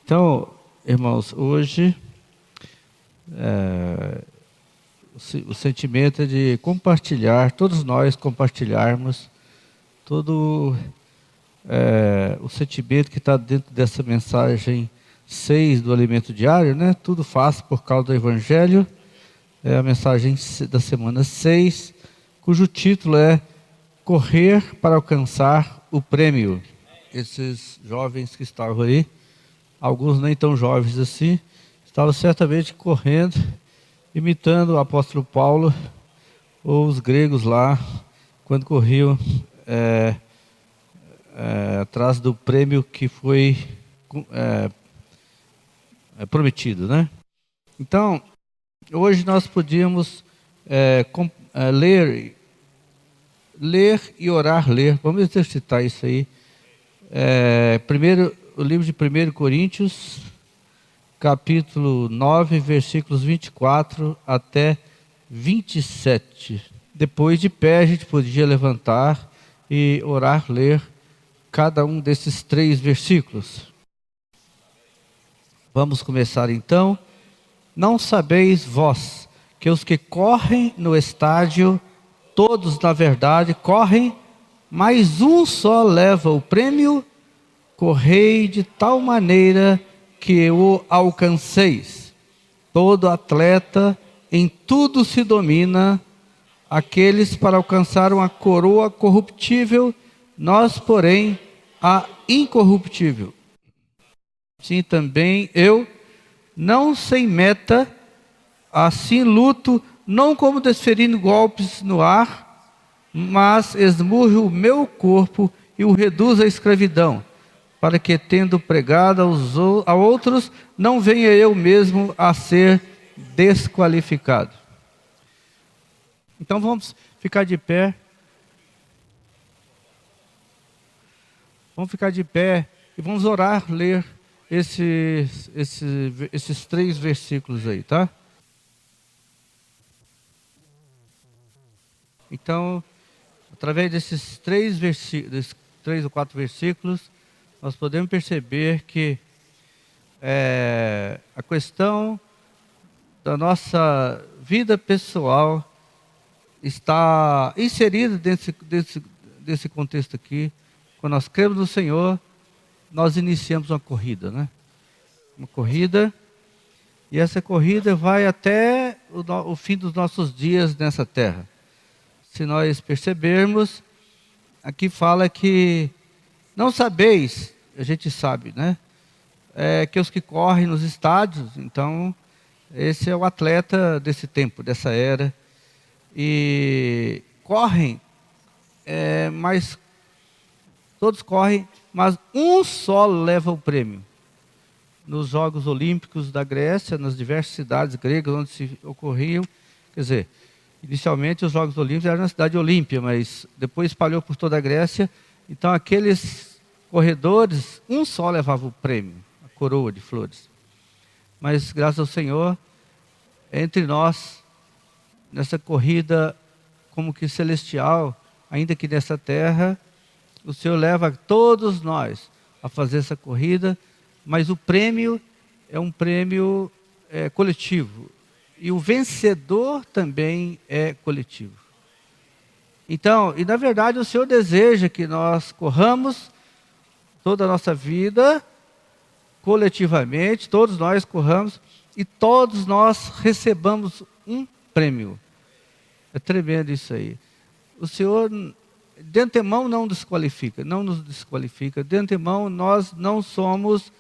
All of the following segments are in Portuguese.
Então, irmãos, hoje o sentimento é de compartilhar, todos nós compartilharmos todo o sentimento que está dentro dessa mensagem 6 do Alimento Diário, né? Tudo faço por causa do Evangelho, é a mensagem da semana 6, cujo título é Correr para alcançar o prêmio. Esses jovens que estavam aí, alguns nem tão jovens assim, estavam certamente correndo, imitando o apóstolo Paulo, ou os gregos lá, quando corriam atrás do prêmio que foi prometido, né? Então, hoje nós podíamos ler e orar, ler. Vamos exercitar isso aí. Primeiro, o livro de 1 Coríntios, capítulo 9, versículos 24 até 27. Depois de pé, a gente podia levantar e orar, ler cada um desses 3 versículos. Vamos começar então. Não sabeis vós que os que correm no estádio, todos na verdade correm, mas um só leva o prêmio? Correi de tal maneira que o alcanceis. Todo atleta em tudo se domina, aqueles para alcançar uma coroa corruptível, nós, porém, a incorruptível. Sim, também eu, não sem meta, assim luto, não como desferindo golpes no ar, mas esmurro o meu corpo e o reduzo à escravidão, para que, tendo pregado a outros, não venha eu mesmo a ser desqualificado. Então vamos ficar de pé. Vamos ficar de pé e vamos orar, ler esses 3 versículos aí, tá? Então, através desses 3 ou 4 versículos, nós podemos perceber que a questão da nossa vida pessoal está inserida desse contexto aqui. Quando nós cremos no Senhor, nós iniciamos uma corrida, né? Uma corrida, e essa corrida vai até o fim dos nossos dias nessa terra. Se nós percebermos, aqui fala que não sabeis, a gente sabe, né? Que os que correm nos estádios, então, esse é o atleta desse tempo, dessa era, e correm, mas todos correm, mas um só leva o prêmio. Nos Jogos Olímpicos da Grécia, nas diversas cidades gregas onde se ocorriam, quer dizer, inicialmente os Jogos Olímpicos eram na cidade de Olímpia, mas depois espalhou por toda a Grécia. Então aqueles corredores, um só levava o prêmio, a coroa de flores. Mas graças ao Senhor, entre nós, nessa corrida como que celestial, ainda que nessa terra, o Senhor leva todos nós a fazer essa corrida, mas o prêmio é um prêmio coletivo. E o vencedor também é coletivo. Então, e na verdade o Senhor deseja que nós corramos toda a nossa vida, coletivamente, todos nós corramos, e todos nós recebamos um prêmio. É tremendo isso aí. O Senhor, de antemão, não desqualifica, não nos desqualifica. De antemão, nós não somos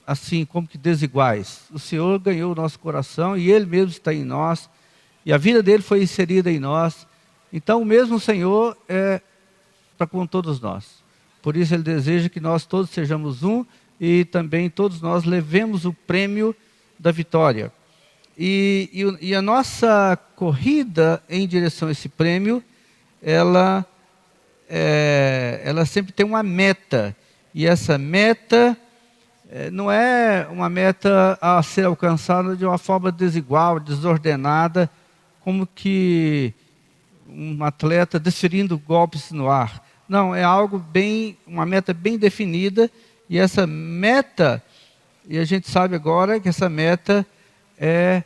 assim, como que desiguais. O Senhor ganhou o nosso coração e Ele mesmo está em nós, e a vida dele foi inserida em nós. Então o mesmo Senhor é para com todos nós. Por isso Ele deseja que nós todos sejamos um, e também todos nós levemos o prêmio da vitória. E a nossa corrida em direção a esse prêmio, ela sempre tem uma meta. E essa meta não é uma meta a ser alcançada de uma forma desigual, desordenada, como que um atleta desferindo golpes no ar. Não, é algo uma meta bem definida, e essa meta, e a gente sabe agora que essa meta é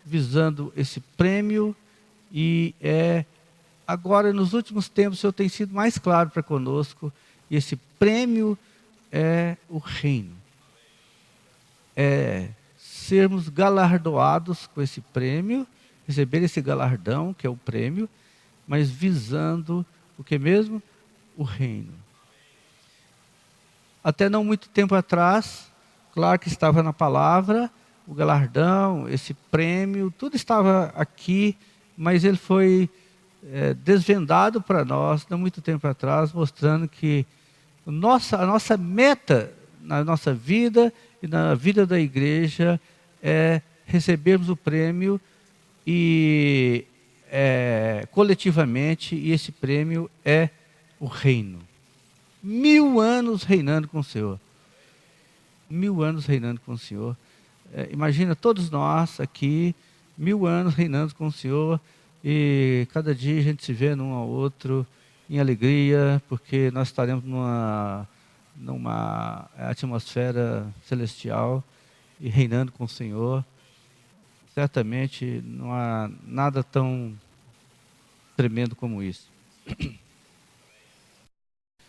visando esse prêmio, e agora nos últimos tempos o Senhor tem sido mais claro para conosco, e esse prêmio é o reino. É sermos galardoados com esse prêmio, receber esse galardão, que é o prêmio, mas visando o que mesmo? O reino. Até não muito tempo atrás, claro que estava na palavra, o galardão, esse prêmio, tudo estava aqui, mas ele foi desvendado para nós, não muito tempo atrás, mostrando que a nossa meta na nossa vida e na vida da igreja é recebermos o prêmio e coletivamente, e esse prêmio é o reino. 1000 anos reinando com o Senhor. 1000 anos reinando com o Senhor. Imagina todos nós aqui, 1000 anos reinando com o Senhor, e cada dia a gente se vê num ao outro em alegria, porque nós estaremos numa atmosfera celestial e reinando com o Senhor. Certamente não há nada tão tremendo como isso.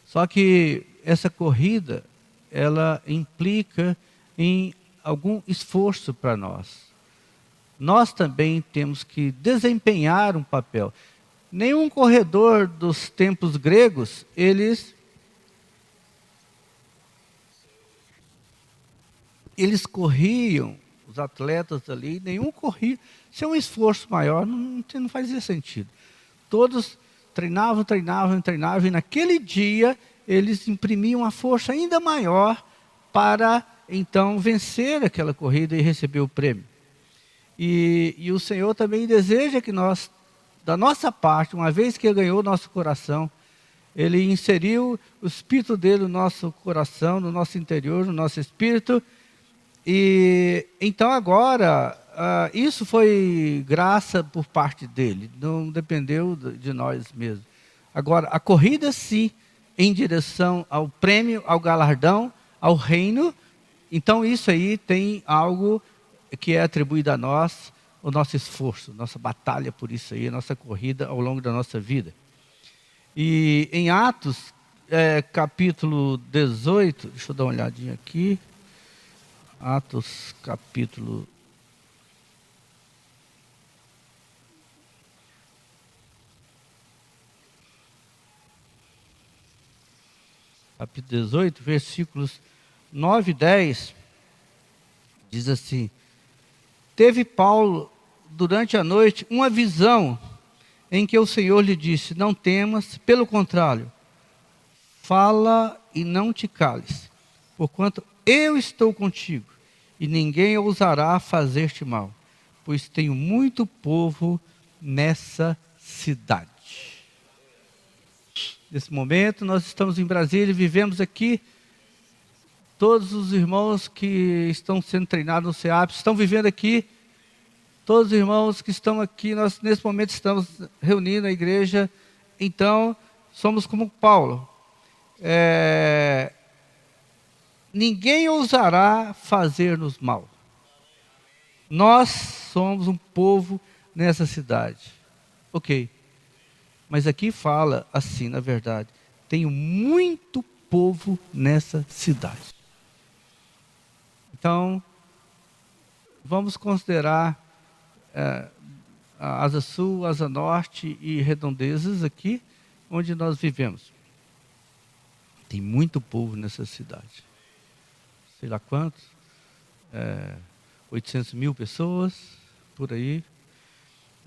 Só que essa corrida, ela implica em algum esforço para nós. Nós também temos que desempenhar um papel. Nenhum corredor dos tempos gregos, eles corriam, os atletas ali, nenhum corria. Se é um esforço maior, não fazia sentido. Todos treinavam, e naquele dia eles imprimiam uma força ainda maior para então vencer aquela corrida e receber o prêmio. E o Senhor também deseja que nós, da nossa parte, uma vez que Ele ganhou o nosso coração, Ele inseriu o Espírito dele no nosso coração, no nosso interior, no nosso espírito. E então agora, isso foi graça por parte dele, não dependeu de nós mesmos. Agora, a corrida sim, em direção ao prêmio, ao galardão, ao reino, então isso aí tem algo que é atribuído a nós, o nosso esforço, nossa batalha por isso aí, a nossa corrida ao longo da nossa vida. E em Atos, capítulo 18, deixa eu dar uma olhadinha aqui. Atos, capítulo 18, versículos 9 e 10, diz assim: Teve Paulo, durante a noite, uma visão em que o Senhor lhe disse: Não temas, pelo contrário, fala e não te cales, porquanto eu estou contigo, e ninguém ousará fazer-te mal, pois tenho muito povo nessa cidade. Nesse momento, nós estamos em Brasília, vivemos aqui. Todos os irmãos que estão sendo treinados no CEAP estão vivendo aqui. Todos os irmãos que estão aqui, nós nesse momento estamos reunindo a igreja. Então, somos como Paulo. Ninguém ousará fazer-nos mal. Nós somos um povo nessa cidade. Ok. Mas aqui fala assim, na verdade: tenho muito povo nessa cidade. Então, vamos considerar a Asa Sul, Asa Norte e Redondezas aqui, onde nós vivemos. Tem muito povo nessa cidade. Sei lá quantos, 800 mil pessoas, por aí.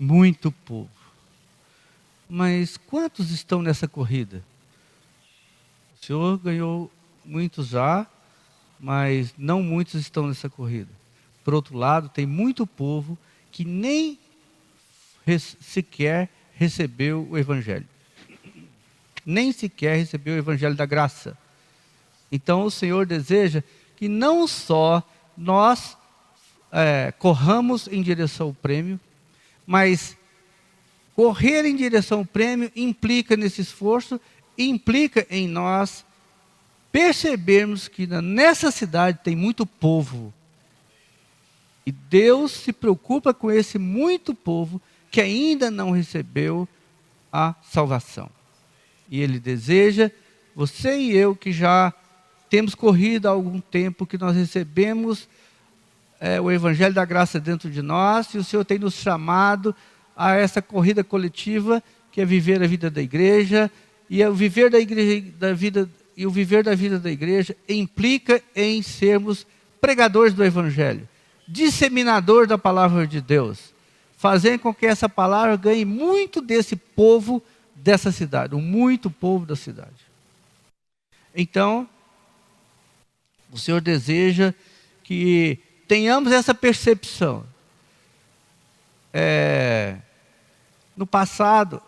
Muito povo. Mas quantos estão nessa corrida? O Senhor ganhou muitos já, mas não muitos estão nessa corrida. Por outro lado, tem muito povo que nem sequer recebeu o Evangelho. Nem sequer recebeu o Evangelho da graça. Então o Senhor deseja que não só nós corramos em direção ao prêmio, mas correr em direção ao prêmio implica nesse esforço, implica em nós percebermos que nessa cidade tem muito povo. E Deus se preocupa com esse muito povo que ainda não recebeu a salvação. E Ele deseja, você e eu que já temos corrido há algum tempo, que nós recebemos o Evangelho da Graça dentro de nós, e o Senhor tem nos chamado a essa corrida coletiva, que é viver a vida da igreja, e o viver da igreja, o viver da vida da igreja implica em sermos pregadores do Evangelho, disseminador da palavra de Deus, fazer com que essa palavra ganhe muito desse povo dessa cidade, muito povo da cidade. Então, o Senhor deseja que tenhamos essa percepção. No passado,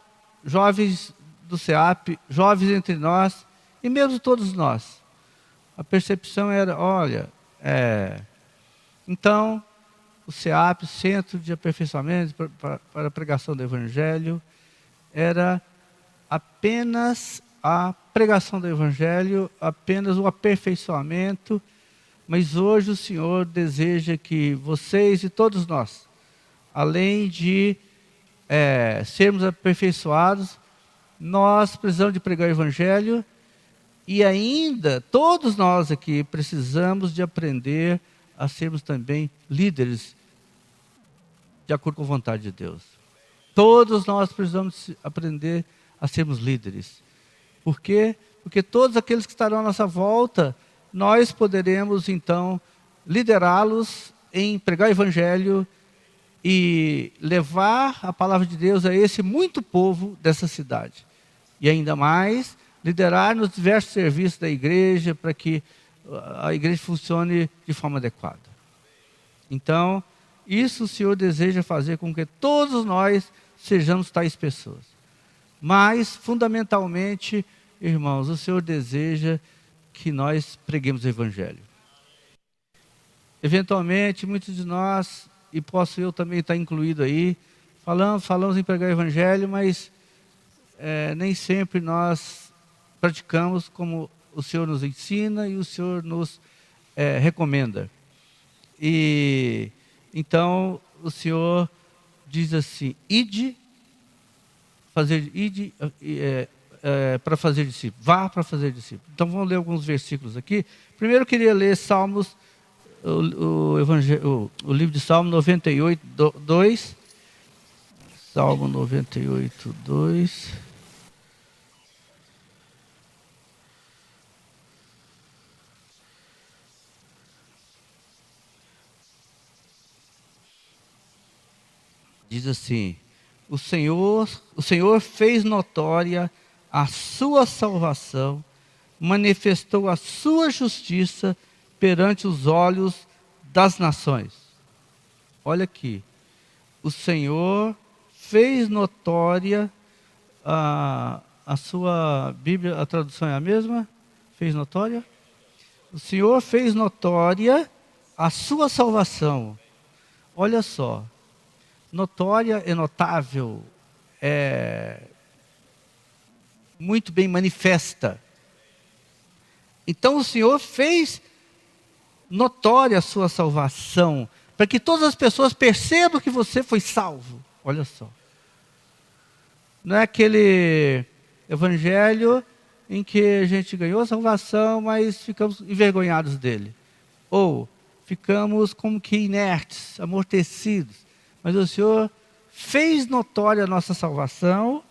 jovens do SEAP, jovens entre nós, e mesmo todos nós, a percepção era, olha, então, o SEAP, Centro de Aperfeiçoamento para a Pregação do Evangelho, era apenas a pregação do Evangelho, apenas o aperfeiçoamento, mas hoje o Senhor deseja que vocês e todos nós, além de sermos aperfeiçoados, nós precisamos de pregar o Evangelho, e ainda todos nós aqui precisamos de aprender a sermos também líderes de acordo com a vontade de Deus. Todos nós precisamos aprender a sermos líderes. Por quê? Porque todos aqueles que estarão à nossa volta, nós poderemos então liderá-los em pregar o Evangelho e levar a palavra de Deus a esse muito povo dessa cidade. E ainda mais, liderar nos diversos serviços da igreja para que a igreja funcione de forma adequada. Então, isso o Senhor deseja fazer com que todos nós sejamos tais pessoas. Mas, fundamentalmente, irmãos, o Senhor deseja que nós preguemos o Evangelho. Eventualmente, muitos de nós, e posso eu também estar incluído aí, falamos em pregar o Evangelho, mas nem sempre nós praticamos como o Senhor nos ensina e o Senhor nos recomenda. E então o Senhor diz assim: para fazer discípulos, vá para fazer discípulos. Então vamos ler alguns versículos aqui. Primeiro eu queria ler Salmos, o livro de Salmo 98, 2. Salmo 98, 2. Diz assim: o Senhor fez notória a sua salvação, manifestou a sua justiça perante os olhos das nações. Olha aqui, o Senhor fez notória, a sua Bíblia, a tradução é a mesma? Fez notória? O Senhor fez notória a sua salvação. Olha só, notória é notável, muito bem manifesta. Então o Senhor fez notória a sua salvação, para que todas as pessoas percebam que você foi salvo. Olha só. Não é aquele evangelho em que a gente ganhou a salvação, mas ficamos envergonhados dele. Ou ficamos como que inertes, amortecidos. Mas o Senhor fez notória a nossa salvação,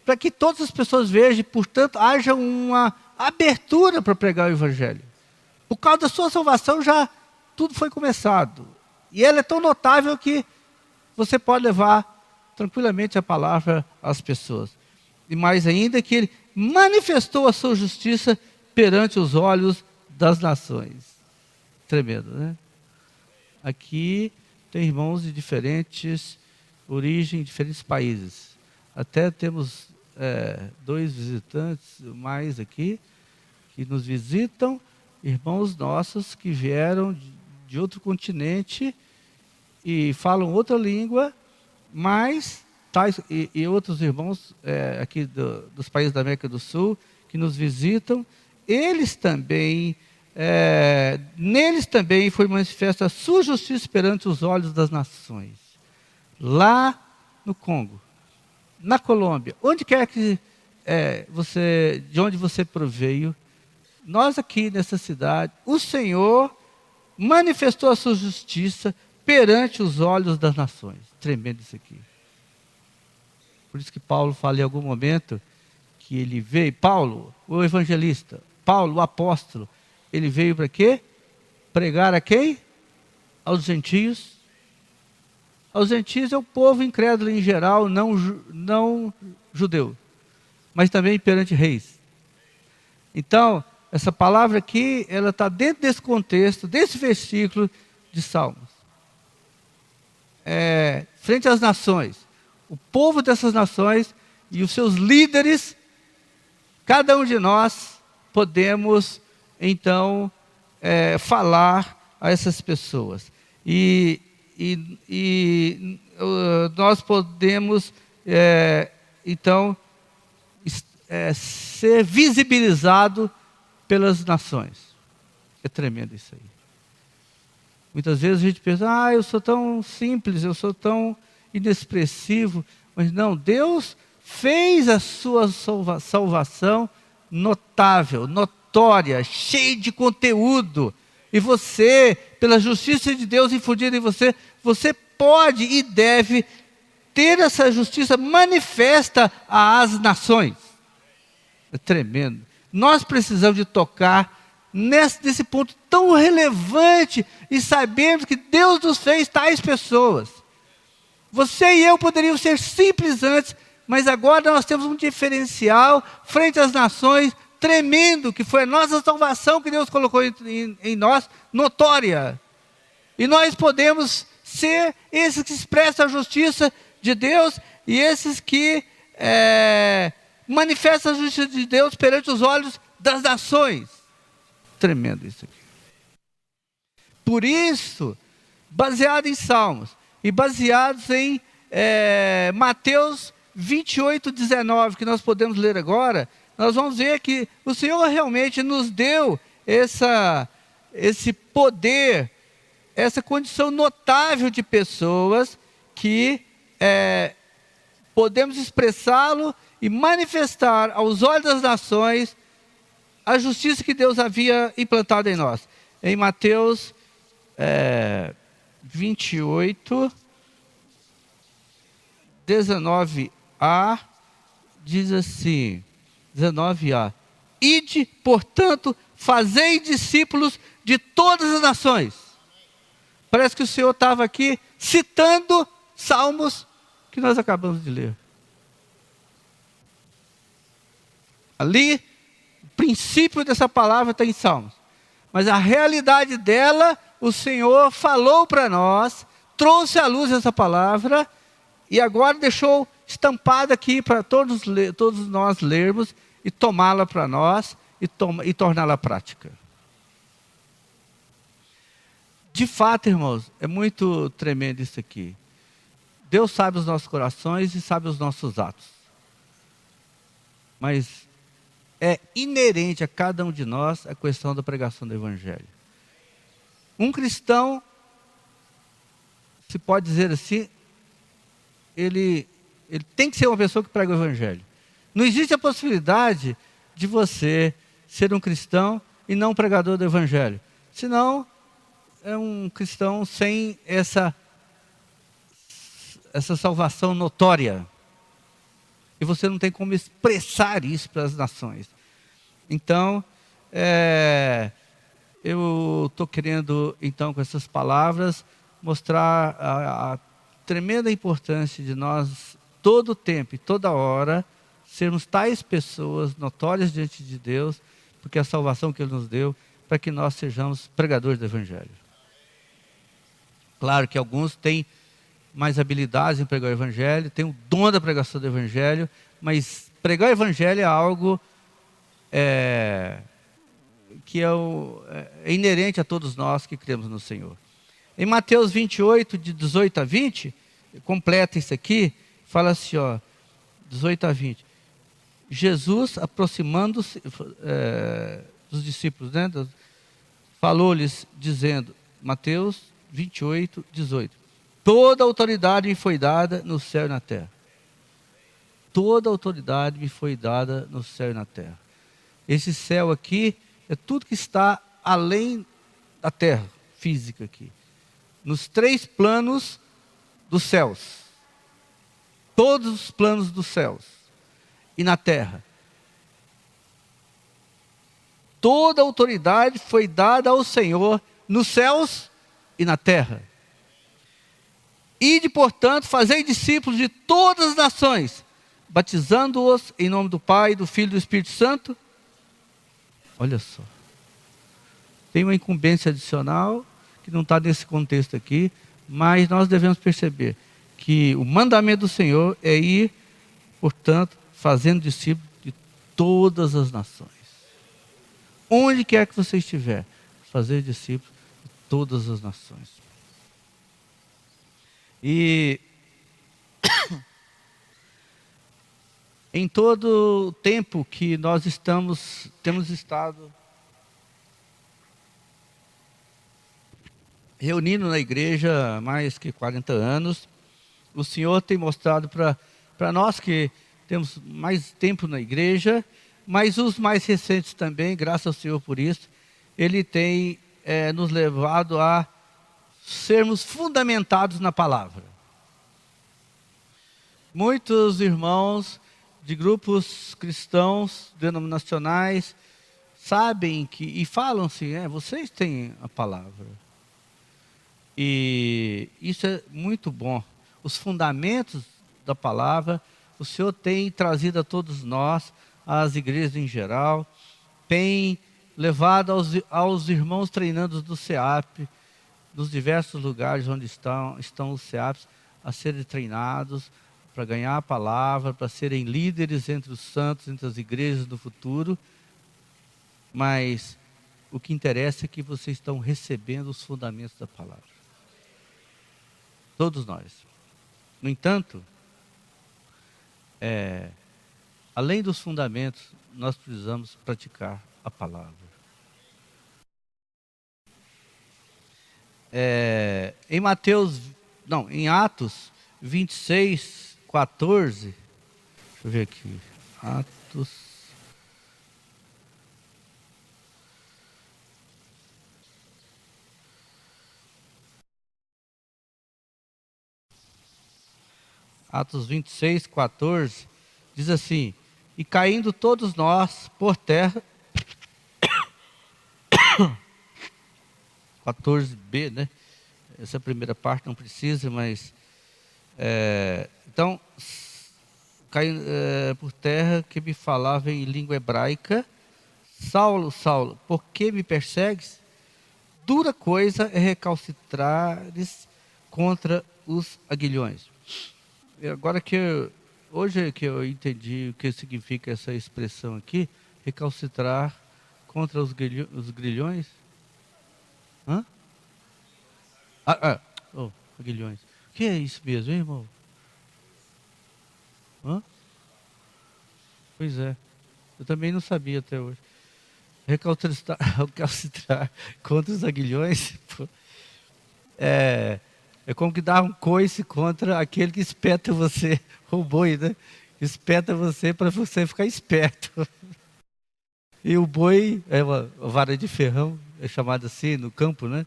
para que todas as pessoas vejam, e, portanto, haja uma abertura para pregar o Evangelho. Por causa da sua salvação, já tudo foi começado. E ela é tão notável que você pode levar tranquilamente a palavra às pessoas. E mais ainda, que Ele manifestou a sua justiça perante os olhos das nações. Tremendo, né? Aqui, tem irmãos de diferentes origens, diferentes países. Até temos 2 visitantes mais aqui, que nos visitam, irmãos nossos que vieram de outro continente e falam outra língua, mas e outros irmãos aqui dos países da América do Sul que nos visitam, eles também, neles também foi manifesta a sua justiça perante os olhos das nações. Lá no Congo, na Colômbia, onde quer que de onde você proveio, nós aqui nessa cidade, o Senhor manifestou a sua justiça perante os olhos das nações. Tremendo isso aqui. Por isso que Paulo fala em algum momento que ele veio, Paulo, o evangelista, Paulo, o apóstolo, ele veio para quê? Pregar a quem? Aos gentios. Aos gentios é o povo incrédulo em geral, não judeu, mas também perante reis. Então, essa palavra aqui, ela está dentro desse contexto, desse versículo de Salmos. Frente às nações, o povo dessas nações e os seus líderes, cada um de nós podemos, então, falar a essas pessoas. E nós podemos, então, ser visibilizado pelas nações. É tremendo isso aí. Muitas vezes a gente pensa, eu sou tão simples, eu sou tão inexpressivo, mas não, Deus fez a sua salvação notável, notória, cheia de conteúdo, e você, pela justiça de Deus infundida em você, você pode e deve ter essa justiça manifesta às nações. É tremendo. Nós precisamos de tocar nesse ponto tão relevante e sabemos que Deus nos fez tais pessoas. Você e eu poderiam ser simples antes, mas agora nós temos um diferencial frente às nações tremendo, que foi a nossa salvação que Deus colocou em nós, notória. E nós podemos ser esses que expressam a justiça de Deus e esses que manifestam a justiça de Deus perante os olhos das nações. Tremendo isso aqui. Por isso, baseado em Salmos e baseados em Mateus 28, 19, que nós podemos ler agora, nós vamos ver que o Senhor realmente nos deu esse poder, essa condição notável de pessoas que podemos expressá-lo e manifestar aos olhos das nações a justiça que Deus havia implantado em nós. Em Mateus 28, 19a, diz assim, 19a, ide, portanto, fazei discípulos de todas as nações. Parece que o Senhor estava aqui citando salmos que nós acabamos de ler. Ali, o princípio dessa palavra está em Salmos. Mas a realidade dela, o Senhor falou para nós, trouxe à luz essa palavra, e agora deixou estampada aqui para todos nós lermos, e tomá-la para nós, e torná-la prática. De fato, irmãos, é muito tremendo isso aqui. Deus sabe os nossos corações e sabe os nossos atos. Mas é inerente a cada um de nós a questão da pregação do Evangelho. Um cristão, se pode dizer assim, ele tem que ser uma pessoa que prega o Evangelho. Não existe a possibilidade de você ser um cristão e não um pregador do Evangelho. Senão, é um cristão sem essa salvação notória. E você não tem como expressar isso para as nações. Então, eu estou querendo, então, com essas palavras, mostrar a tremenda importância de nós, todo o tempo e toda hora, sermos tais pessoas notórias diante de Deus, porque a salvação que Ele nos deu, para que nós sejamos pregadores do Evangelho. Claro que alguns têm mais habilidades em pregar o evangelho, têm o dom da pregação do evangelho, mas pregar o evangelho é algo que é inerente a todos nós que cremos no Senhor. Em Mateus 28, de 18 a 20, completa isso aqui, fala assim, 18 a 20. Jesus, aproximando-se dos discípulos, né, falou-lhes, dizendo, Mateus 28, 18. Toda autoridade me foi dada no céu e na terra. Toda autoridade me foi dada no céu e na terra. Esse céu aqui é tudo que está além da terra física aqui. Nos 3 planos dos céus. Todos os planos dos céus. E na terra. Toda autoridade foi dada ao Senhor nos céus e na terra. Ide, portanto, fazei discípulos de todas as nações, batizando-os em nome do Pai, do Filho e do Espírito Santo. Olha só. Tem uma incumbência adicional, que não está nesse contexto aqui, mas nós devemos perceber que o mandamento do Senhor é ir, portanto, fazendo discípulos de todas as nações. Onde quer que você estiver, fazer discípulos de todas as nações. E em todo o tempo que nós temos estado reunindo na igreja há mais que 40 anos, o Senhor tem mostrado para nós que temos mais tempo na igreja, mas os mais recentes também, graças ao Senhor por isso, Ele tem nos levado a sermos fundamentados na palavra. Muitos irmãos de grupos cristãos denominacionais sabem e falam assim, vocês têm a palavra. E isso é muito bom. Os fundamentos da palavra, o Senhor tem trazido a todos nós, às igrejas em geral, tem levado aos irmãos treinandos do SEAP, nos diversos lugares onde estão os SEAPs, a serem treinados para ganhar a palavra, para serem líderes entre os santos, entre as igrejas do futuro. Mas o que interessa é que vocês estão recebendo os fundamentos da palavra. Todos nós. No entanto, além dos fundamentos, nós precisamos praticar a palavra. Em Atos 26, 14, deixa eu ver aqui, Atos 26, 14, diz assim, e caindo todos nós por terra, 14b, né? Essa primeira parte não precisa, mas... então, caindo por terra, que me falava em língua hebraica, Saulo, Saulo, por que me persegues? Dura coisa é recalcitrares contra os aguilhões. E agora hoje é que eu entendi o que significa essa expressão aqui, recalcitrar contra os grilhões. Hã? Aguilhões. O que é isso mesmo, hein, irmão? Hã? Pois é. Eu também não sabia até hoje. Recalcitrar contra os aguilhões. É como que dar um coice contra aquele que espeta você, o boi, né? Espeta você para você ficar esperto. E o boi é uma vara de ferrão, é chamado assim no campo, né?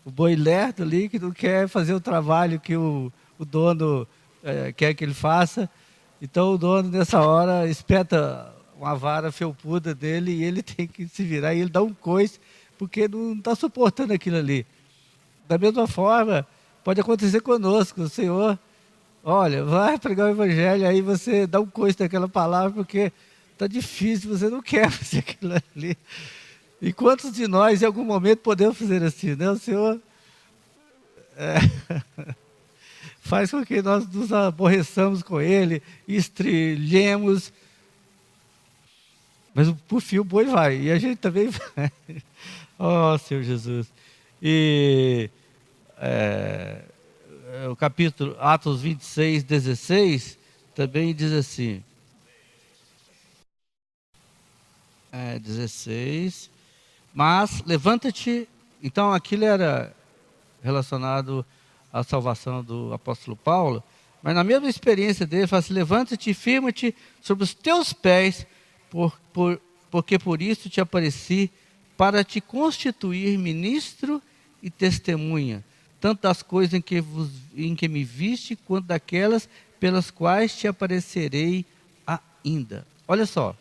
O boi lerdo ali que não quer fazer o trabalho que o dono quer que ele faça. Então o dono nessa hora espeta uma vara felpuda dele e ele tem que se virar e ele dá um coice porque não está suportando aquilo ali. Da mesma forma, pode acontecer conosco. O Senhor, olha, vai pregar o evangelho, aí você dá um coice daquela palavra porque está difícil, você não quer fazer aquilo ali. E quantos de nós, em algum momento, podemos fazer assim, né? O Senhor faz com que nós nos aborreçamos com ele, estrilhemos, mas por fim o boi vai, e a gente também vai. Oh, Senhor Jesus. E o capítulo Atos 26, 16, também diz assim, 16, mas levanta-te, então aquilo era relacionado à salvação do apóstolo Paulo, mas na mesma experiência dele, fala assim, levanta-te e firma-te sobre os teus pés, porque por isso te apareci, para te constituir ministro e testemunha, tanto das coisas em que me viste, quanto daquelas pelas quais te aparecerei ainda. Olha só,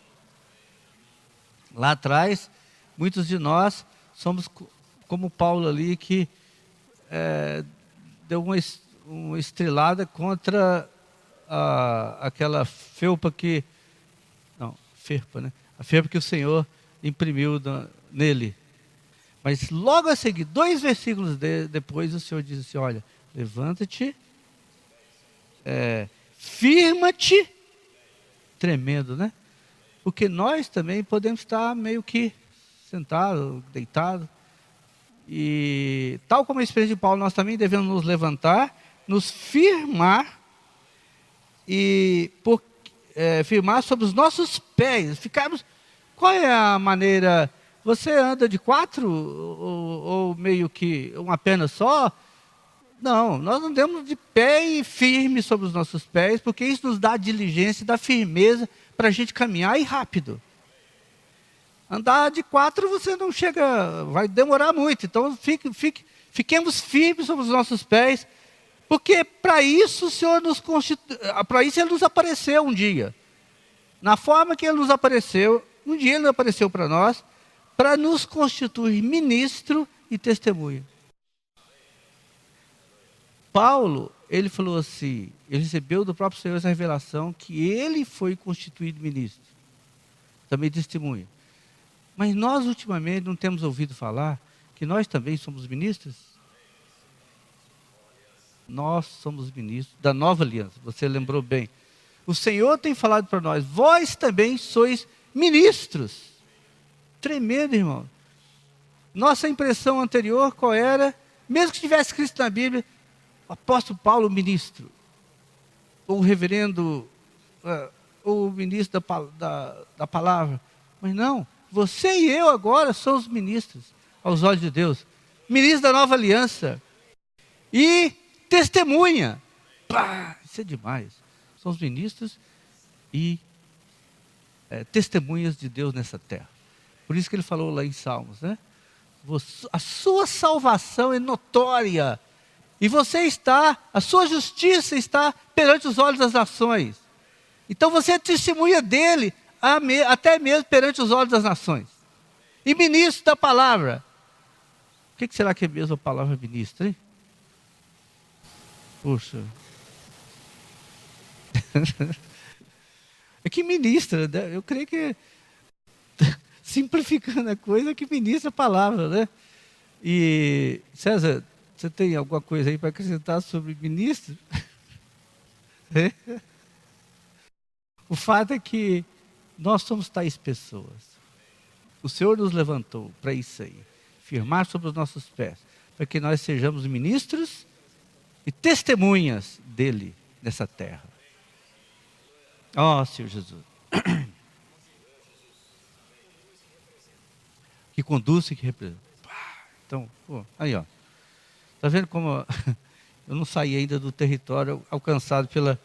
lá atrás, muitos de nós somos como Paulo ali, que deu uma estrelada contra aquela felpa ferpa, né? A ferpa que o Senhor imprimiu nele. Mas logo a seguir, 2 versículos depois, o Senhor diz assim, olha, levanta-te, firma-te, tremendo, né? Porque nós também podemos estar meio que sentados, deitados, e tal como a experiência de Paulo, nós também devemos nos levantar, nos firmar, e firmar sobre os nossos pés, ficarmos. Qual é a maneira? Você anda de 4 ou meio que uma perna só? Não, nós andamos de pé e firme sobre os nossos pés, porque isso nos dá diligência, dá firmeza para a gente caminhar e rápido. Andar de 4 você não chega, vai demorar muito, então fiquemos firmes sobre os nossos pés, porque para isso o Senhor para isso Ele nos apareceu um dia. Na forma que Ele nos apareceu, um dia Ele apareceu para nós, para nos constituir ministro e testemunha. Paulo, ele falou assim, ele recebeu do próprio Senhor essa revelação, que ele foi constituído ministro, também testemunha. Mas nós ultimamente não temos ouvido falar que nós também somos ministros? Nós somos ministros da nova aliança, você lembrou bem. O Senhor tem falado para nós, vós também sois ministros. Tremendo, irmão. Nossa impressão anterior qual era? Mesmo que tivesse escrito na Bíblia, o apóstolo Paulo, ministro, ou o reverendo, ou o ministro da palavra. Mas não, você e eu agora somos ministros, aos olhos de Deus. Ministro da nova aliança. E testemunha. Pá, isso é demais. Somos ministros e testemunhas de Deus nessa terra. Por isso que ele falou lá em Salmos, né? A sua salvação é notória. E a sua justiça está perante os olhos das nações. Então você é testemunha dele, até mesmo perante os olhos das nações. E ministro da palavra. O que será que é mesmo a palavra ministro, hein? Puxa. É que ministra, né? Eu creio que, simplificando a coisa, que ministra a palavra, né? E, César, você tem alguma coisa aí para acrescentar sobre ministro? O fato é que nós somos tais pessoas. O Senhor nos levantou para isso aí, firmar sobre os nossos pés, para que nós sejamos ministros e testemunhas dele nessa terra. Ó, Senhor Jesus. Que conduz e que representa. Então, aí ó. Está vendo como eu não saí ainda do território alcançado pela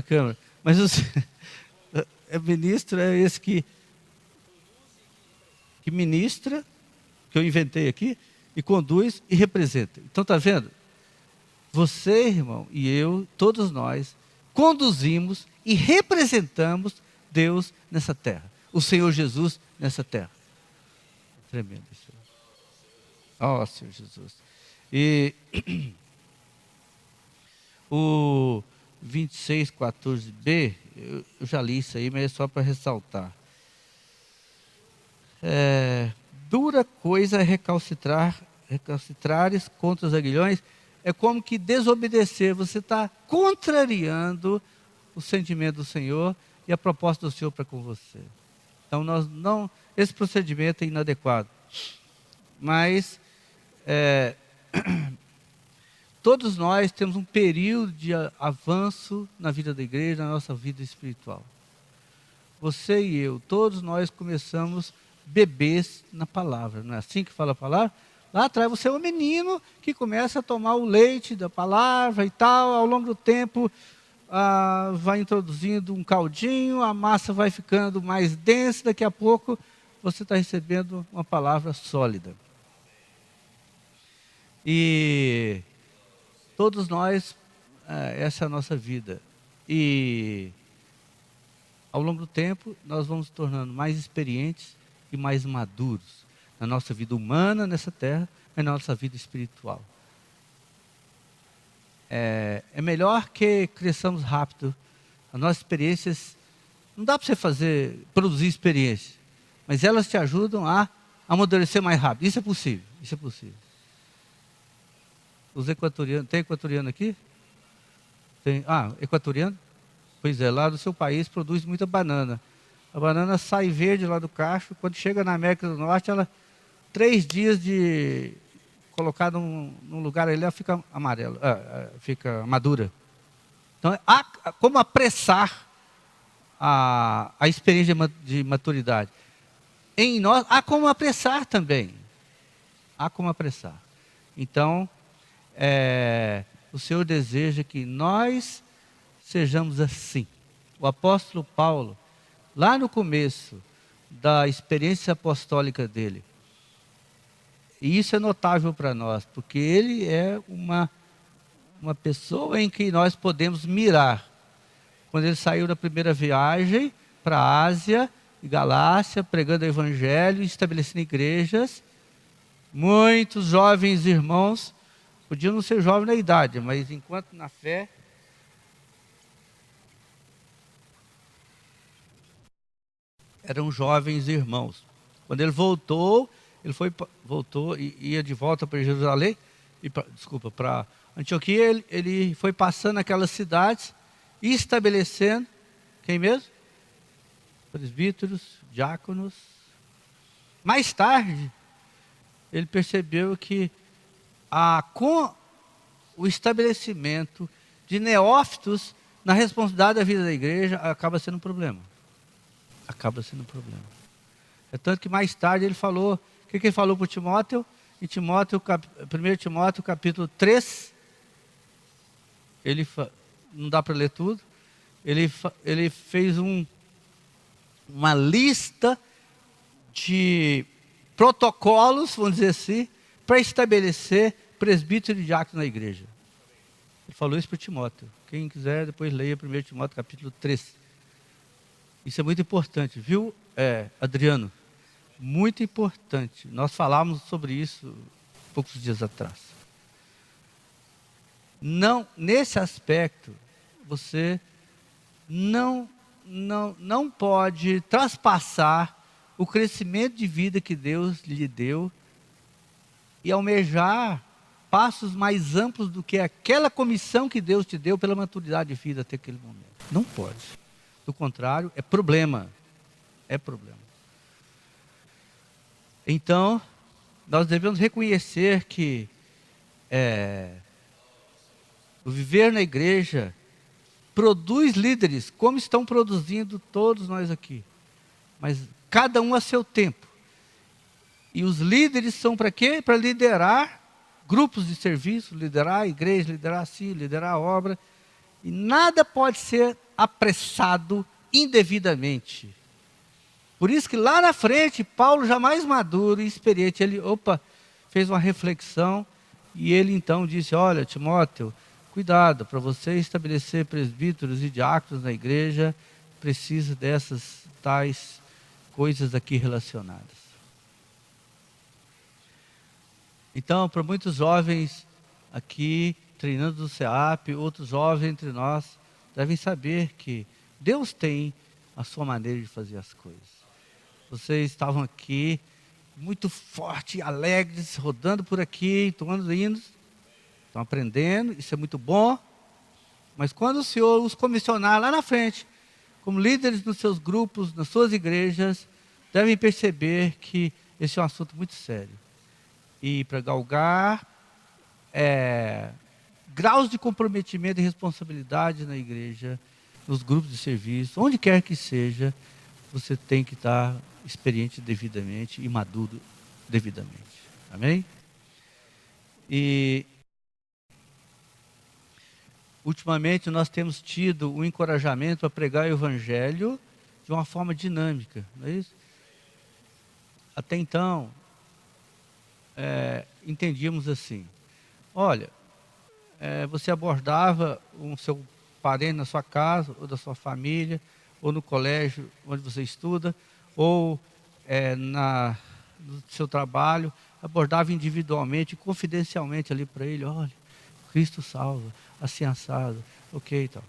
Câmara. Mas ministro é esse que ministra, que eu inventei aqui, e conduz e representa. Então está vendo? Você, irmão, e eu, todos nós, conduzimos e representamos Deus nessa terra. O Senhor Jesus nessa terra. Tremendo isso. Ó, Senhor Jesus. E o 26:14b, eu já li isso aí, mas é só para ressaltar. Dura coisa é recalcitrares contra os aguilhões, é como que desobedecer. Você está contrariando o sentimento do Senhor e a proposta do Senhor para com você. Então, esse procedimento é inadequado. Mas todos nós temos um período de avanço na vida da igreja, na nossa vida espiritual. Você e eu, todos nós começamos bebês na palavra. Não é assim que fala a palavra? Lá atrás você é um menino que começa a tomar o leite da palavra e tal. Ao longo do tempo vai introduzindo um caldinho, a massa vai ficando mais densa. Daqui a pouco você está recebendo uma palavra sólida. E todos nós, essa é a nossa vida. E ao longo do tempo, nós vamos nos tornando mais experientes e mais maduros na nossa vida humana nessa terra e na nossa vida espiritual. É melhor que cresçamos rápido. As nossas experiências, não dá para você produzir experiência, mas elas te ajudam a amadurecer mais rápido. Isso é possível, isso é possível. Os equatorianos, tem equatoriano aqui? Tem, equatoriano? Pois é, lá do seu país produz muita banana. A banana sai verde lá do cacho, quando chega na América do Norte, ela 3 dias de colocada num lugar ali, ela fica amarela, fica madura. Então, há como apressar a experiência de maturidade. Em nós, há como apressar também. Há como apressar. Então, o Senhor deseja que nós sejamos assim. O apóstolo Paulo, lá no começo da experiência apostólica dele, e isso é notável para nós, porque ele é uma pessoa em que nós podemos mirar. Quando ele saiu da primeira viagem para a Ásia e Galácia, pregando o evangelho, estabelecendo igrejas, muitos jovens irmãos, podiam não ser jovens na idade, mas enquanto na fé, eram jovens irmãos. Quando ele voltou, voltou e ia de volta para Jerusalém, para Antioquia, ele foi passando aquelas cidades e estabelecendo, quem mesmo? Presbíteros, diáconos. Mais tarde, ele percebeu que com o estabelecimento de neófitos na responsabilidade da vida da igreja, acaba sendo um problema. É tanto que mais tarde ele falou, o que ele falou para Timóteo? Em 1 Timóteo capítulo 3, não dá para ler tudo, ele fez uma lista de protocolos, vamos dizer assim, para estabelecer presbítero e diácono na igreja. Ele falou isso para Timóteo. Quem quiser, depois leia 1 Timóteo capítulo 3. Isso é muito importante, viu, Adriano? Muito importante. Nós falamos sobre isso poucos dias atrás. Não, nesse aspecto, você não pode traspassar o crescimento de vida que Deus lhe deu e almejar passos mais amplos do que aquela comissão que Deus te deu pela maturidade de vida até aquele momento. Não pode. Do contrário, é problema. Então, nós devemos reconhecer que o viver na igreja produz líderes, como estão produzindo todos nós aqui. Mas cada um a seu tempo. E os líderes são para quê? Para liderar grupos de serviço, liderar a igreja, liderar a CIL, liderar a obra. E nada pode ser apressado indevidamente. Por isso que lá na frente, Paulo, já mais maduro e experiente, ele fez uma reflexão e ele então disse, olha, Timóteo, cuidado, para você estabelecer presbíteros e diáconos na igreja, precisa dessas tais coisas aqui relacionadas. Então, para muitos jovens aqui, treinando no CEAP, outros jovens entre nós, devem saber que Deus tem a sua maneira de fazer as coisas. Vocês estavam aqui, muito fortes, alegres, rodando por aqui, tomando hinos, Estão aprendendo, isso é muito bom, mas quando o Senhor os comissionar lá na frente, como líderes nos seus grupos, nas suas igrejas, devem perceber que esse é um assunto muito sério. E para galgar graus de comprometimento e responsabilidade na igreja, nos grupos de serviço, onde quer que seja, você tem que estar experiente devidamente e maduro devidamente. Amém? E ultimamente nós temos tido um encorajamento a pregar o evangelho de uma forma dinâmica, não é isso? Até então, entendíamos assim, olha, você abordava o seu parente na sua casa, ou da sua família, ou no colégio onde você estuda, ou no seu trabalho, abordava individualmente, confidencialmente ali para ele, olha, Cristo salva, assim assado, ok e tal.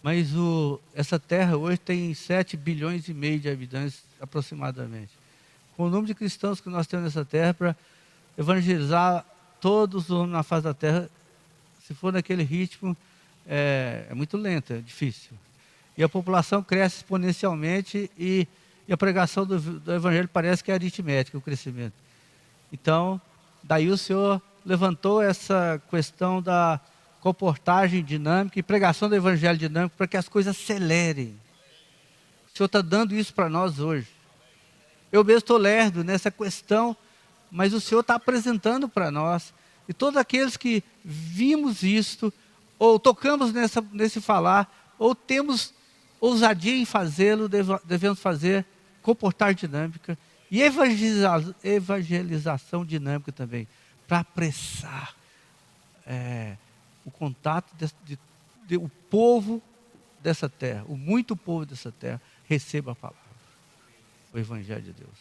Mas essa terra hoje tem 7 bilhões e meio de habitantes aproximadamente. Com o número de cristãos que nós temos nessa terra, para evangelizar todos os homens na face da terra, se for naquele ritmo, é muito lento, é difícil. E a população cresce exponencialmente e a pregação do evangelho parece que é aritmética, o crescimento. Então, daí o Senhor levantou essa questão da comportagem dinâmica e pregação do evangelho dinâmico para que as coisas acelerem. O Senhor está dando isso para nós hoje. Eu mesmo estou lerdo nessa questão, mas o Senhor está apresentando para nós. E todos aqueles que vimos isto, ou tocamos nesse falar, ou temos ousadia em fazê-lo, devemos fazer comportar dinâmica e evangelização dinâmica também, para apressar o contato o povo dessa terra, o muito povo dessa terra, receba a palavra, o evangelho de Deus.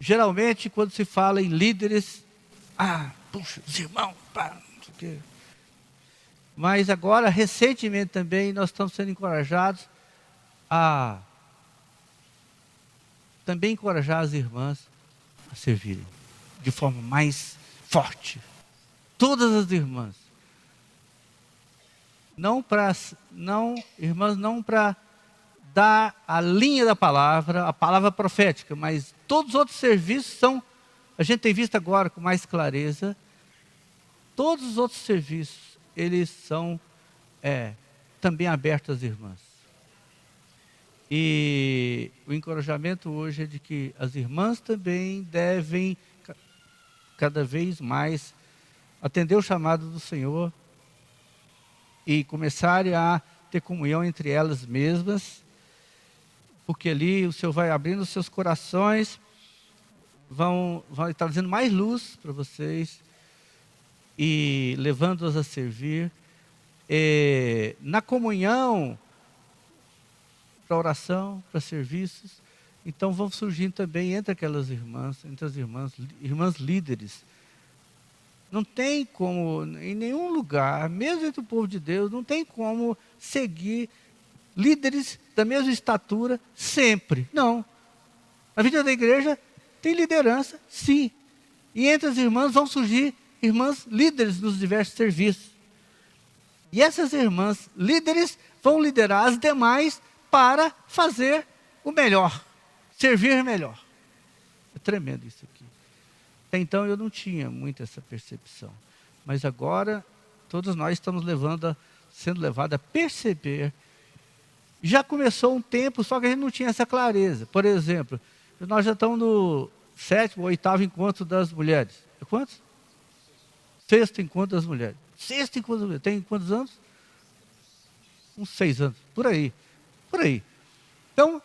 Geralmente, quando se fala em líderes, puxa, os irmãos, não sei o quê. Mas agora, recentemente também, nós estamos sendo encorajados a também encorajar as irmãs a servirem de forma mais forte. Todas as irmãs. Irmãs, não para dar a linha da palavra, a palavra profética, mas todos os outros serviços a gente tem visto agora com mais clareza, todos os outros serviços, eles são também abertos às irmãs. E o encorajamento hoje é de que as irmãs também devem, cada vez mais, atender o chamado do Senhor e começarem a ter comunhão entre elas mesmas, porque ali o Senhor vai abrindo os seus corações, vão trazendo mais luz para vocês e levando-as a servir. Na comunhão, para oração, para serviços, então vão surgindo também entre aquelas irmãs, entre as irmãs líderes. Não tem como, em nenhum lugar, mesmo entre o povo de Deus, não tem como seguir líderes da mesma estatura sempre. Não. Na vida da igreja tem liderança, sim. E entre as irmãs vão surgir irmãs líderes nos diversos serviços. E essas irmãs líderes vão liderar as demais para fazer o melhor, servir melhor. É tremendo isso aqui. Até então eu não tinha muito essa percepção. Mas agora todos nós estamos sendo levados a perceber. Já começou um tempo, só que a gente não tinha essa clareza. Por exemplo, nós já estamos no 7º ou 8º encontro das mulheres. É quantos? 6º encontro das mulheres. 6º encontro das mulheres. Tem quantos anos? Uns 6 anos, por aí. Então,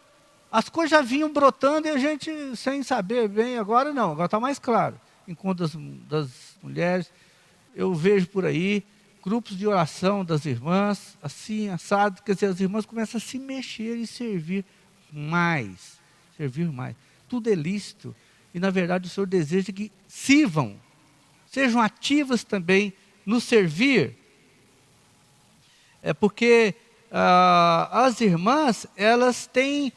as coisas já vinham brotando e a gente, sem saber bem, agora não, agora está mais claro. Encontro das mulheres, eu vejo por aí, grupos de oração das irmãs, assim, assado, quer dizer, as irmãs começam a se mexer e servir mais. Tudo é lícito. E, na verdade, o Senhor deseja que sirvam, sejam ativas também no servir. Porque as irmãs, elas têm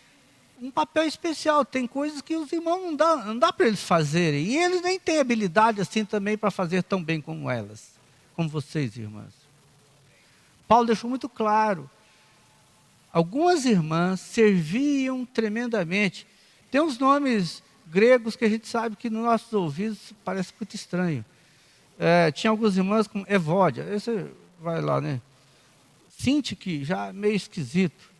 um papel especial. Tem coisas que os irmãos não dá para eles fazerem. E eles nem têm habilidade assim também para fazer tão bem como elas, como vocês, irmãs. Paulo deixou muito claro. Algumas irmãs serviam tremendamente. Tem uns nomes gregos que a gente sabe que nos nossos ouvidos parece muito estranho. Tinha algumas irmãs como Evódia. Aí você vai lá, né? Sintique, já meio esquisito.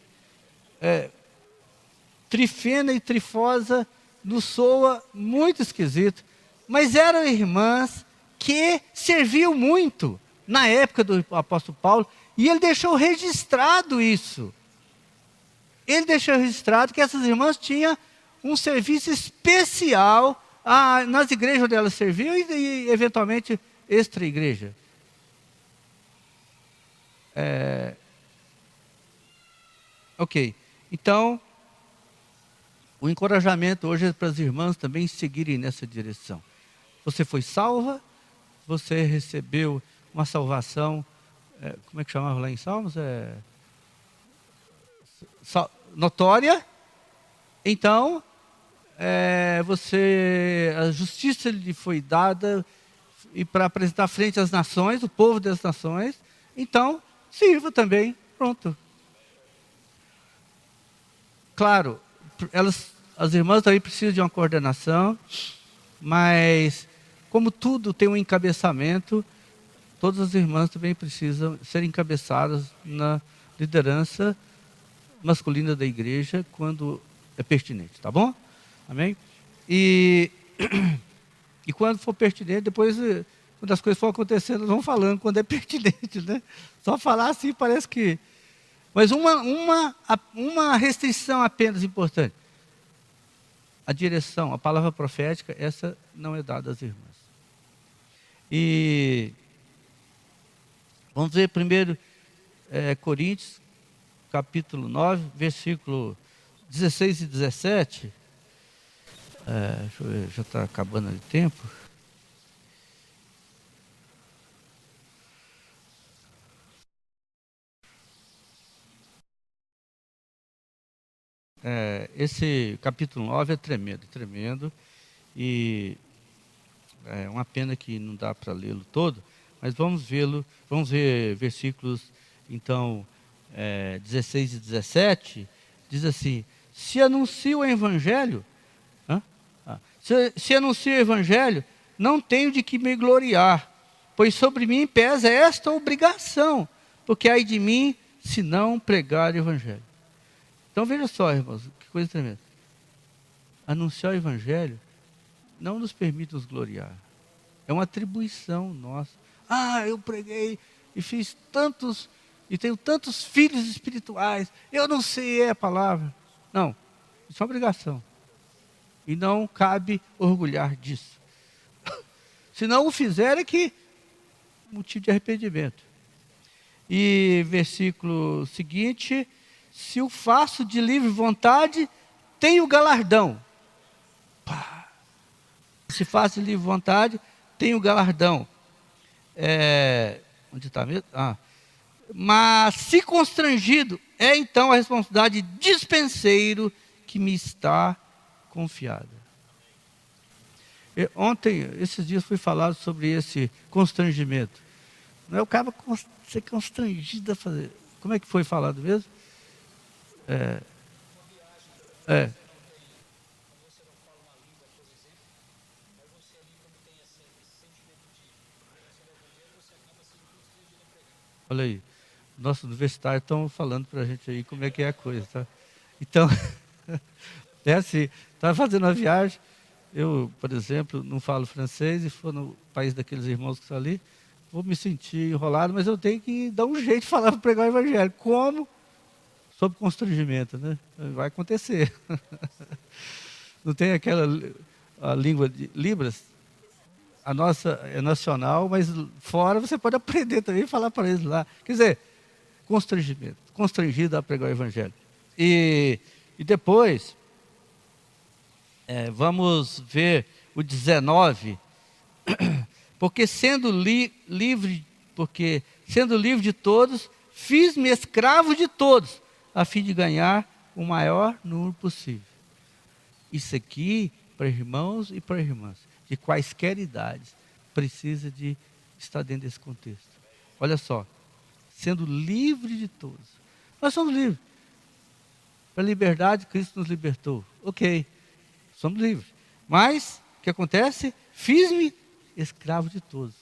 Trifena e Trifosa nos soa muito esquisito. Mas eram irmãs que serviam muito na época do apóstolo Paulo. E ele deixou registrado isso. Ele deixou registrado que essas irmãs tinham um serviço especial nas igrejas onde elas serviam e eventualmente, extra-igreja. Ok. Então, o encorajamento hoje é para as irmãs também seguirem nessa direção. Você foi salva, você recebeu uma salvação, como é que chamava lá em Salmos? Notória. Então, a justiça lhe foi dada e para apresentar frente às nações, o povo das nações. Então, sirva também. Pronto. Claro, as irmãs também precisam de uma coordenação, mas como tudo tem um encabeçamento, todas as irmãs também precisam ser encabeçadas na liderança masculina da igreja quando é pertinente, tá bom? Amém? E quando for pertinente, depois, quando as coisas for acontecendo, nós vamos falando quando é pertinente, né? Só falar assim parece que... Mas uma restrição apenas importante. A direção, a palavra profética, essa não é dada às irmãs. E vamos ver primeiro Coríntios, capítulo 9, versículo 16 e 17. Deixa eu ver, já está acabando o tempo. Esse capítulo 9 é tremendo, tremendo. E é uma pena que não dá para lê-lo todo, mas vamos ver versículos, então, 16 e 17, diz assim: se anuncio o evangelho, se anuncio o evangelho, não tenho de que me gloriar, pois sobre mim pesa esta obrigação, porque ai de mim se não pregar o evangelho. Então veja só, irmãos, que coisa tremenda. Anunciar o evangelho não nos permite nos gloriar. É uma atribuição nossa. Eu preguei e fiz tantos, e tenho tantos filhos espirituais, eu não sei a palavra. Não, isso é uma obrigação. E não cabe orgulhar disso. Se não o fizer, é que motivo de arrependimento. E versículo seguinte: se o faço de livre vontade, tenho galardão. Se faço de livre vontade, tenho galardão. Onde está mesmo? Mas se constrangido, é então a responsabilidade de dispenseiro que me está confiada. Ontem, esses dias, fui falado sobre esse constrangimento. Não é o cara ser constrangido a fazer. Como é que foi falado mesmo? Olha aí, nossos universitários estão falando para a gente aí como é que é a coisa, tá? Então, é assim, estava fazendo uma viagem, eu, por exemplo, não falo francês e for no país daqueles irmãos que estão ali, vou me sentir enrolado, mas eu tenho que dar um jeito de falar para pregar o evangelho. Como? Sob constrangimento, né? Vai acontecer. Não tem a língua de Libras? A nossa é nacional, mas fora você pode aprender também e falar para eles lá. Quer dizer, constrangimento, constrangido a pregar o evangelho. E depois, vamos ver o 19. Porque sendo livre de todos, fiz-me escravo de todos, a fim de ganhar o maior número possível. Isso aqui, para irmãos e para irmãs, de quaisquer idades, precisa de estar dentro desse contexto. Olha só, sendo livre de todos. Nós somos livres. Para a liberdade, Cristo nos libertou. Ok, somos livres. Mas, o que acontece? Fiz-me escravo de todos.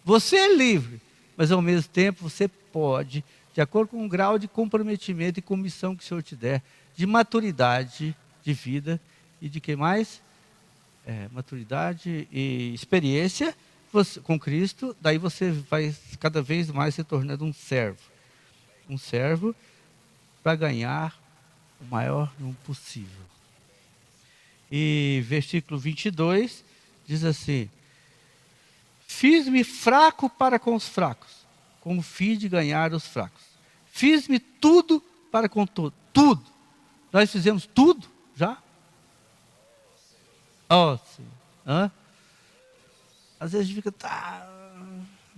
Você é livre, mas ao mesmo tempo você pode, de acordo com o grau de comprometimento e comissão que o Senhor te der, de maturidade de vida e de que mais? Maturidade e experiência com Cristo, daí você vai cada vez mais se tornando um servo. Um servo para ganhar o maior número possível. E versículo 22 diz assim: fiz-me fraco para com os fracos, com o fim de ganhar os fracos. Fiz-me tudo para com todos. Tudo. Nós fizemos tudo já? Sim. Às vezes a gente fica,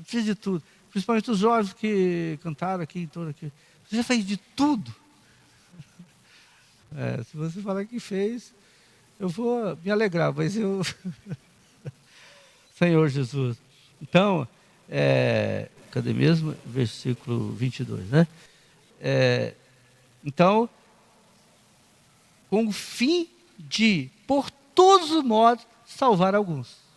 fiz de tudo. Principalmente os jovens que cantaram aqui em torno aqui. Você já fez de tudo? Se você falar que fez, eu vou me alegrar, mas eu... Senhor Jesus. Então, cadê mesmo? Versículo 22, né? Então, com o fim de, por todos os modos, salvar alguns.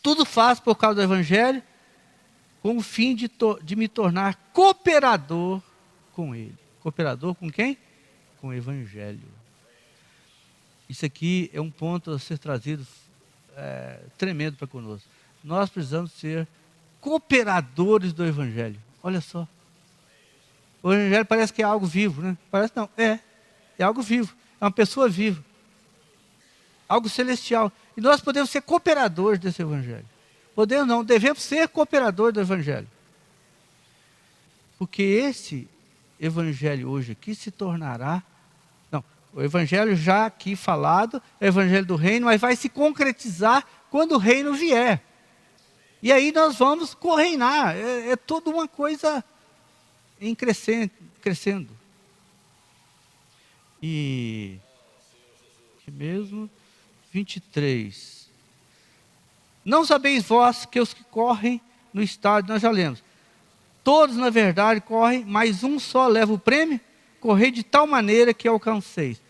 Tudo faz por causa do Evangelho, com o fim de me tornar cooperador com Ele. Cooperador com quem? Com o Evangelho. Isso aqui é um ponto a ser trazido tremendo para conosco. Nós precisamos ser cooperadores do Evangelho. Olha só. O Evangelho parece que é algo vivo, né? Parece não, é algo vivo. É uma pessoa viva. Algo celestial. E nós podemos ser cooperadores desse Evangelho. Podemos não, devemos ser cooperadores do Evangelho. Porque esse Evangelho hoje aqui se tornará... Não, o Evangelho já aqui falado, é o Evangelho do Reino, mas vai se concretizar quando o Reino vier. E aí nós vamos correinar. É toda uma coisa em crescendo. E... aqui mesmo... 23. Não sabeis vós que os que correm no estádio, nós já lemos. Todos, na verdade, correm, mas um só leva o prêmio. Correi de tal maneira que alcanceis.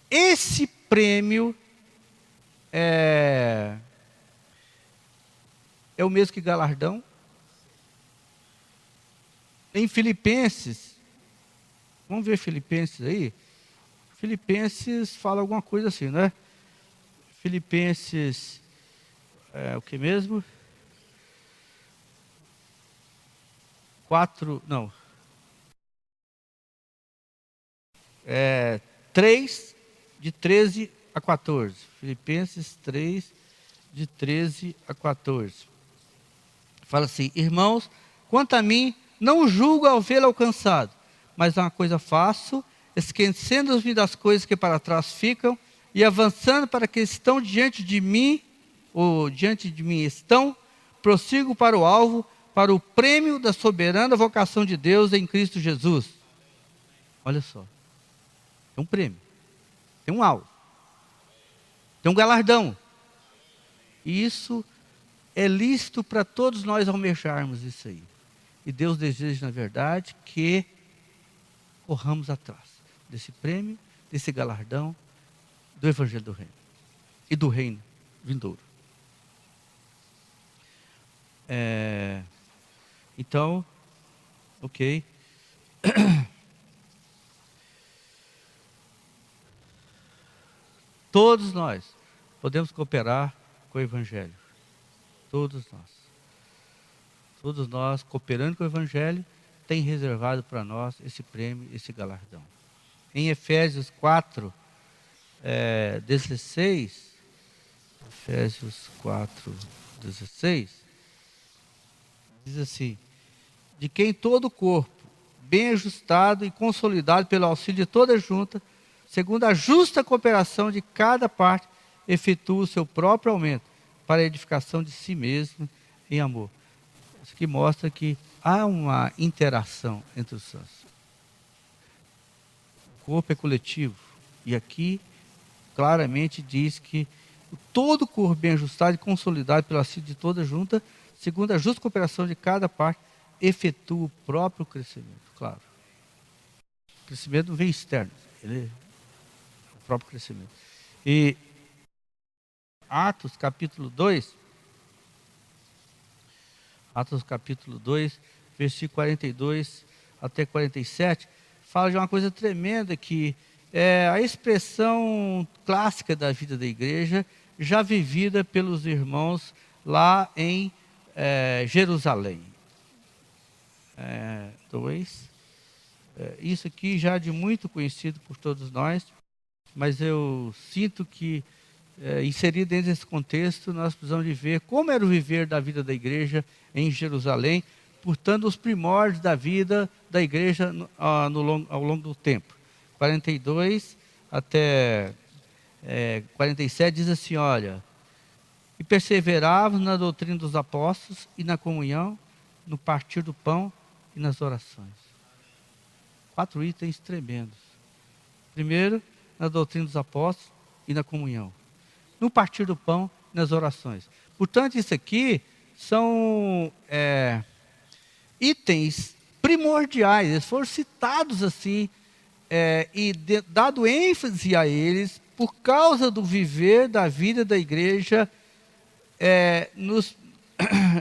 Esse prêmio é o mesmo que galardão. Em Filipenses, vamos ver Filipenses aí. Filipenses fala alguma coisa assim, não é? Filipenses, o que mesmo? 3, de 13 a 14. Filipenses 3, de 13 a 14. Fala assim: irmãos, quanto a mim, não julgo ao vê-lo alcançado, mas uma coisa faço, esquecendo-me das coisas que para trás ficam, e avançando para que estão diante de mim estão, prossigo para o alvo, para o prêmio da soberana vocação de Deus em Cristo Jesus. Olha só, tem um prêmio, tem um alvo, tem um galardão. E isso é lícito para todos nós almejarmos isso aí. E Deus deseja, na verdade, que corramos atrás desse prêmio, desse galardão, do Evangelho do Reino e do Reino vindouro. Então, ok. Todos nós podemos cooperar com o Evangelho. Todos nós. Todos nós, cooperando com o Evangelho, tem reservado para nós esse prêmio, esse galardão. Em Efésios 4, 16, Efésios 4, 16, diz assim: de quem todo o corpo, bem ajustado e consolidado pelo auxílio de toda junta, segundo a justa cooperação de cada parte, efetua o seu próprio aumento, para a edificação de si mesmo em amor. Isso aqui mostra que há uma interação entre os santos. O corpo é coletivo. E aqui claramente diz que todo o corpo bem ajustado e consolidado pelo auxílio de toda junta, segundo a justa cooperação de cada parte, efetua o próprio crescimento. Claro. O crescimento não vem externo, ele é o próprio crescimento. E Atos capítulo 2, versículo 42 até 47, fala de uma coisa tremenda que é a expressão clássica da vida da igreja, já vivida pelos irmãos lá em Jerusalém. Isso aqui já de muito conhecido por todos nós, mas eu sinto que, inserido dentro desse contexto, nós precisamos de ver como era o viver da vida da igreja em Jerusalém, portanto, os primórdios da vida da igreja ao longo do tempo. 42 até 47 diz assim, olha, e perseveravam na doutrina dos apóstolos e na comunhão, no partir do pão e nas orações. 4 itens tremendos. Primeiro, na doutrina dos apóstolos e na comunhão. No partir do pão e nas orações. Portanto, isso aqui são itens primordiais. Eles foram citados assim, dado ênfase a eles, por causa do viver da vida da igreja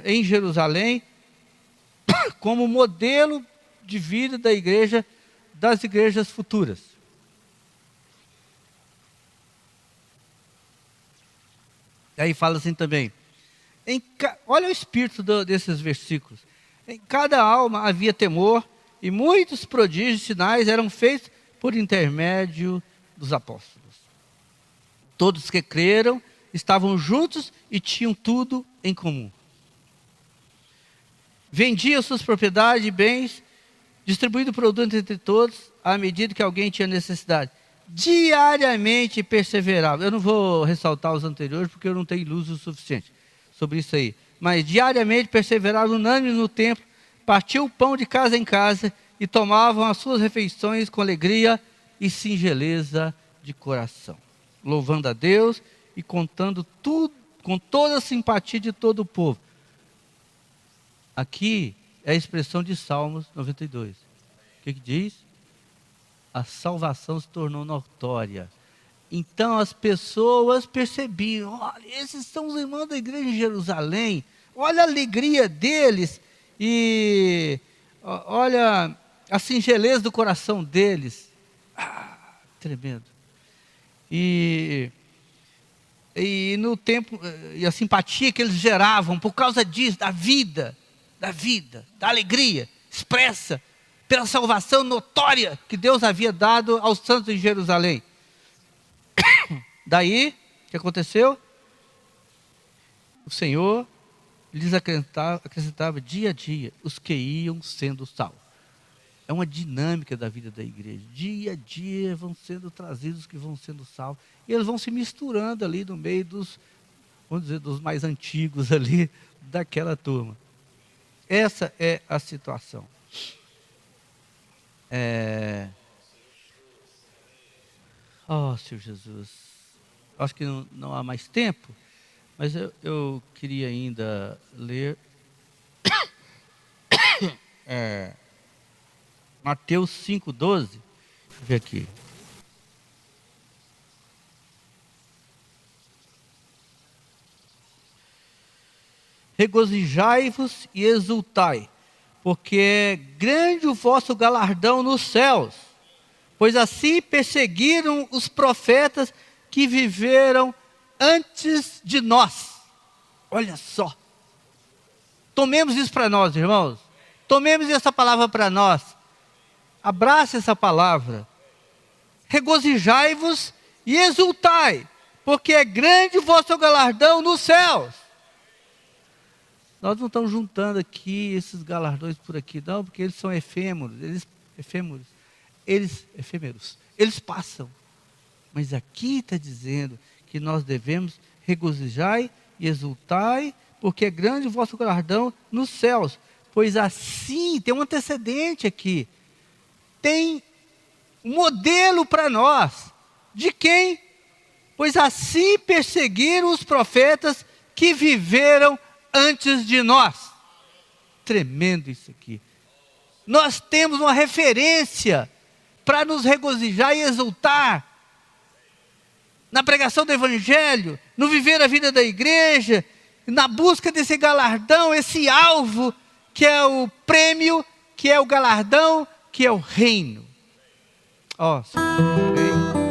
em Jerusalém, como modelo de vida da igreja, das igrejas futuras. Aí fala assim também, olha o espírito desses versículos. Em cada alma havia temor, e muitos prodígios e sinais eram feitos por intermédio dos apóstolos. Todos que creram estavam juntos e tinham tudo em comum. Vendiam suas propriedades e bens, distribuindo produtos entre todos, à medida que alguém tinha necessidade. Diariamente perseverava. Eu não vou ressaltar os anteriores, porque eu não tenho luz o suficiente sobre isso aí. Mas diariamente perseverava unânime no templo, partiam o pão de casa em casa e tomavam as suas refeições com alegria e singeleza de coração, louvando a Deus e contando tudo com toda a simpatia de todo o povo. Aqui é a expressão de Salmos 92. O que diz? A salvação se tornou notória. Então as pessoas percebiam, olha, esses são os irmãos da igreja de Jerusalém, olha a alegria deles e olha a singeleza do coração deles. Tremendo. E no tempo, e a simpatia que eles geravam por causa disso, da vida, da alegria expressa pela salvação notória que Deus havia dado aos santos em Jerusalém. Daí, o que aconteceu? O Senhor lhes acrescentava dia a dia os que iam sendo salvos. É uma dinâmica da vida da igreja. Dia a dia vão sendo trazidos os que vão sendo salvos. E eles vão se misturando ali no meio dos, vamos dizer, dos mais antigos ali, daquela turma. Essa é a situação. Oh, Senhor Jesus. Acho que não há mais tempo, mas eu queria ainda ler Mateus 5,12. Deixa eu ver aqui. Regozijai-vos e exultai, porque é grande o vosso galardão nos céus, pois assim perseguiram os profetas que viveram antes de nós. Olha só. Tomemos isso para nós, irmãos. Tomemos essa palavra para nós. Abrace essa palavra. Regozijai-vos e exultai, porque é grande o vosso galardão nos céus. Nós não estamos juntando aqui esses galardões por aqui, não, porque eles são efêmeros, eles passam. Mas aqui está dizendo que nós devemos regozijar e exultar, porque é grande o vosso galardão nos céus. Pois assim, tem um antecedente aqui, tem um modelo para nós, de quem? Pois assim perseguiram os profetas que viveram antes de nós. Tremendo isso aqui. Nós temos uma referência para nos regozijar e exultar na pregação do Evangelho, no viver a vida da igreja, na busca desse galardão, esse alvo, que é o prêmio, que é o galardão, que é o reino. Ó, amém.